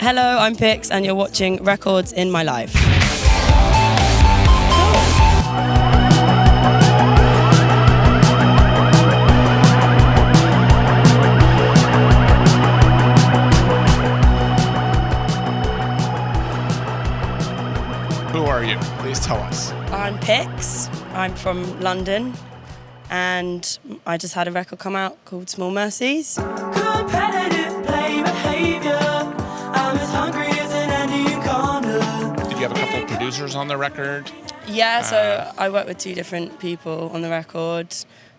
Hello, I'm Pixx and you're watching Records in My Life. Who are you? Please tell us. I'm Pixx. I'm from London and I just had a record come out called Small Mercies. Competitive play behavior. I'm as hungry as an anaconda. Did you have a couple of producers on the record? Yeah, so I worked with two different people on the record.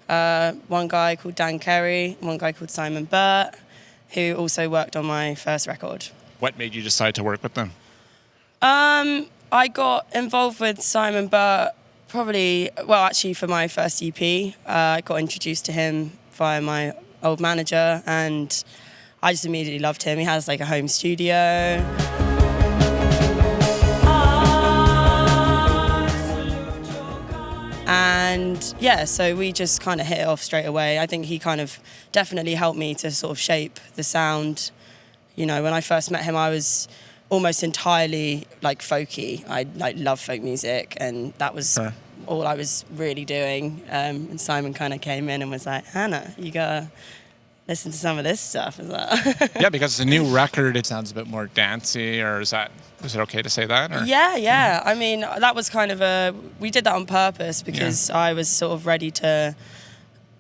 One guy called Carey, one guy called Simone, Byrt, who also worked on my first record. What made you decide to work with them? I got involved with Simone Byrt actually for my first EP. I got introduced to him via my old manager and I just immediately loved him. He has like a home studio. And yeah, so we just kind of hit it off straight away. I think he kind of definitely helped me to sort of shape the sound. You know, when I first met him, I was almost entirely like folky. I like love folk music and that was all I was really doing. And Simon kind of came in and was like, Hannah, you gotta listen to some of this stuff. Yeah, because it's a new record. It sounds a bit more dancey, or is it okay to say that? Or? Yeah. I mean, that was kind of we did that on purpose because I was sort of ready to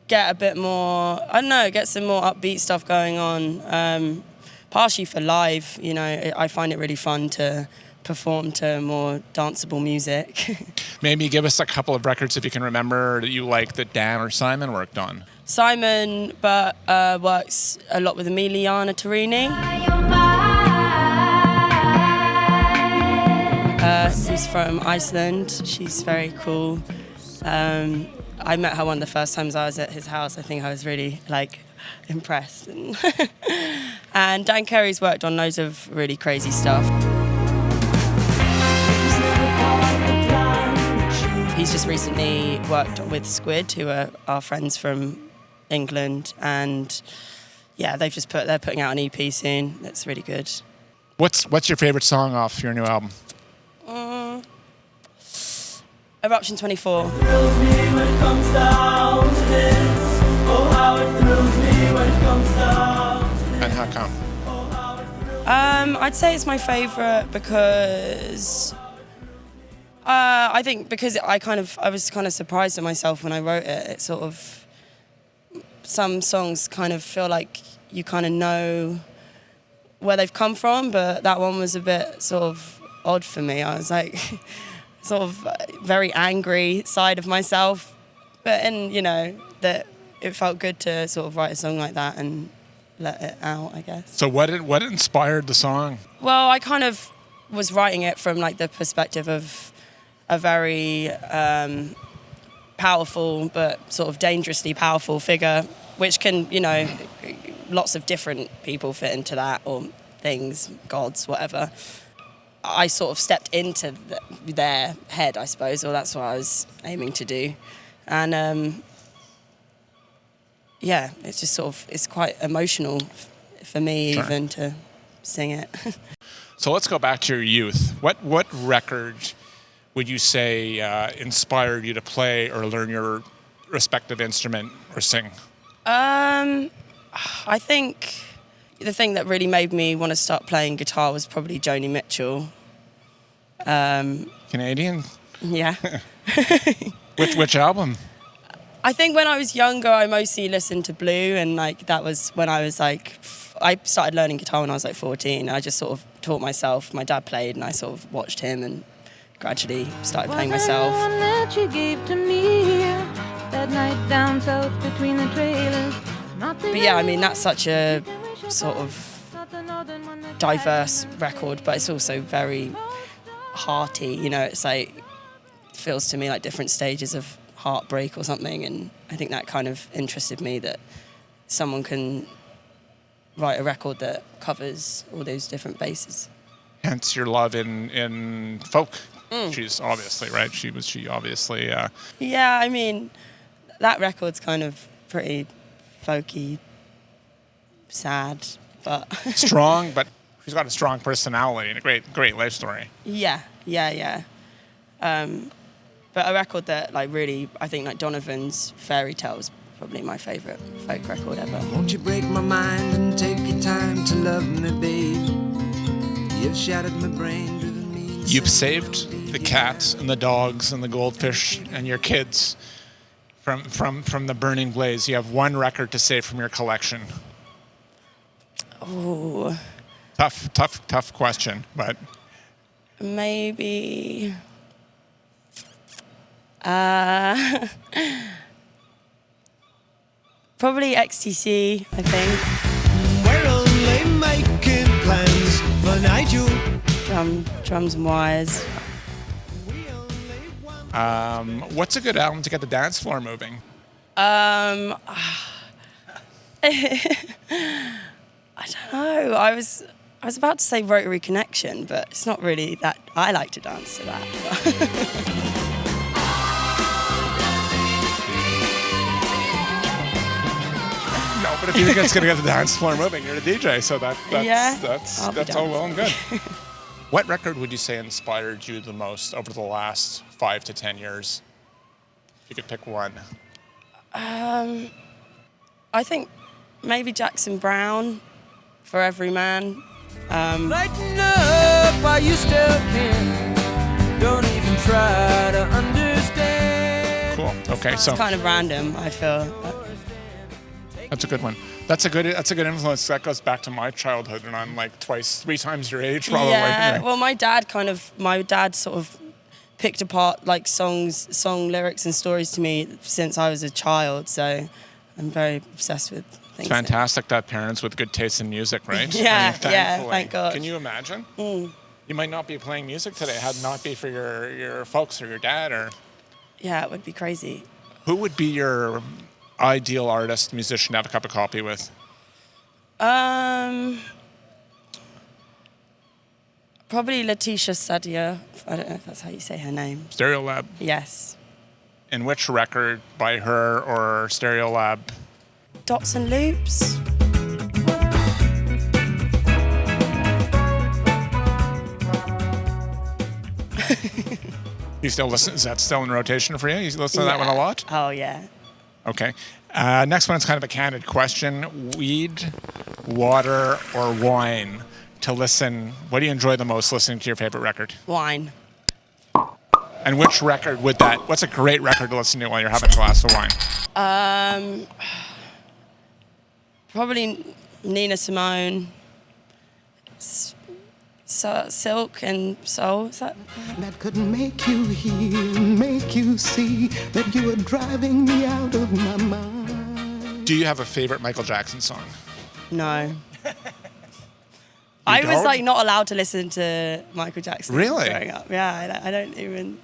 get a bit more, get some more upbeat stuff going on. Partially for live, you know, I find it really fun to perform to more danceable music. Maybe give us a couple of records if you can remember that you like that Dan or Simon worked on. Simon works a lot with Emiliana Torini. Who's from Iceland. She's very cool. I met her one of the first times I was at his house. I think I was really impressed. And Dan Carey's worked on loads of really crazy stuff. He's just recently worked with Squid, who are our friends from England, and yeah, they're putting out an EP soon. That's really good. What's your favorite song off your new album? Eruption 24. Thrills me when it comes down to this. Oh, how it thrills me when it comes down to this. And how come? I'd say it's my favourite because I think because I was kind of surprised at myself when I wrote it. It sort of, some songs kind of feel like you kind of know where they've come from, but that one was a bit sort of odd for me. I was like sort of very angry side of myself, but that it felt good to sort of write a song like that and let it out, I guess. So what inspired the song? Well, I kind of was writing it from the perspective of a very powerful but sort of dangerously powerful figure, which can, lots of different people fit into that, or things, gods, whatever. I sort of stepped into their head, I suppose, or that's what I was aiming to do. And it's just it's quite emotional for me even to sing it. So let's go back to your youth. What record would you say inspired you to play or learn your respective instrument or sing? I think the thing that really made me want to start playing guitar was probably Joni Mitchell. Canadian? Yeah. Which album? I think when I was younger, I mostly listened to Blue, and that was when I was I started learning guitar when I was 14. I just sort of taught myself. My dad played, and I sort of watched him, and gradually started playing myself. That you gave to me that night down south between the trailers. But yeah, I mean that's such a sort of diverse record, but it's also very hearty. It's feels to me like different stages of heartbreak or something, and I think that kind of interested me, that someone can write a record that covers all those different bases. Hence your love in folk. She's obviously right. She obviously. Yeah, I mean, that record's kind of pretty folky, sad, but strong, but She's got a strong personality and a great life story. Yeah. But a record that like really, I think like Donovan's Fairy Tales, probably my favourite folk record ever. Won't you break my mind and take your time to love me, babe? You've shattered my brain, driven me insane. You've saved the cats and the dogs and the goldfish and your kids from the burning blaze. You have one record to save from your collection. Oh. Tough question, but Maybe. Probably XTC, I think. We're only making plans for Nigel. Drums and wires. what's a good album to get the dance floor moving? I don't know. I was about to say Rotary Connection, but it's not really that. I like to dance to that. No, but if you think it's going to get the dance floor moving, you're a DJ, so that's all well and good. What record would you say inspired you the most over the last 5 to 10 years? If you could pick one. I think maybe Jackson Browne for Everyman. Lighten up while you still can. Don't even try to understand. Cool. Okay, so It's kind of random, I feel. that's a good one. That's a good influence. That goes back to my childhood, and I'm like 3 times your age, probably. Yeah. Well, my dad sort of picked apart like song lyrics and stories to me since I was a child. So I'm very obsessed with things. It's fantastic that parents with good taste in music, right? Yeah, thankfully. thank God. Can you imagine? You might not be playing music today had it not be for your folks or your dad or. Yeah, it would be crazy. Who would be your ideal artist, musician to have a cup of coffee with? Probably Letitia Sadia. I don't know if that's how you say her name. Stereolab. Yes. And which record by her or Stereolab? Dots and Loops. You still listen? Is that still in rotation for you? You listen to that one a lot? Oh, yeah. Okay. Next one is kind of a candid question. Weed, water, or wine to listen? What do you enjoy the most listening to your favorite record? Wine. And which record would that, what's a great record to listen to while you're having a glass of wine? Probably Nina Simone. Silk and Soul. Is that? That could make you hear, make you see that you are driving me out of my mind. Do you have a favorite Michael Jackson song? No. I was don't? like not allowed to listen to Michael Jackson Really? growing up. Yeah, I don't even.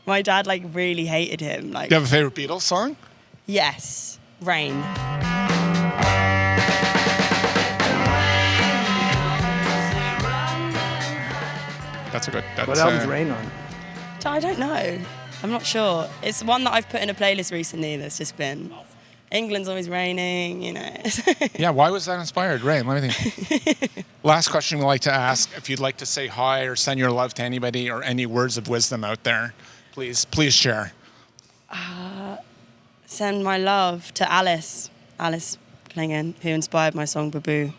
My dad like really hated him. Like, Do you have a favorite Beatles song? yes, Rain. That's a good. That's, What album's Rain on? I don't know. I'm not sure. It's one that I've put in a playlist recently. That's just been. England's always raining, you know. Yeah, why was that inspired? Rain, let me think. Last question we like to ask. If you'd like to say hi or send your love to anybody or any words of wisdom out there, please share. Send my love to Alice Klingen, who inspired my song Baboo.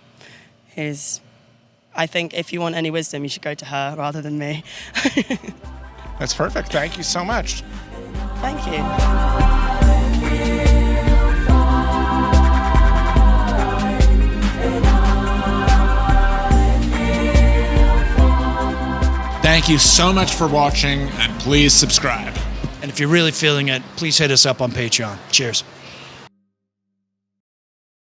I think if you want any wisdom, you should go to her rather than me. That's perfect. Thank you so much. Thank you. Thank you so much for watching, and please subscribe. And if you're really feeling it, please hit us up on Patreon. Cheers.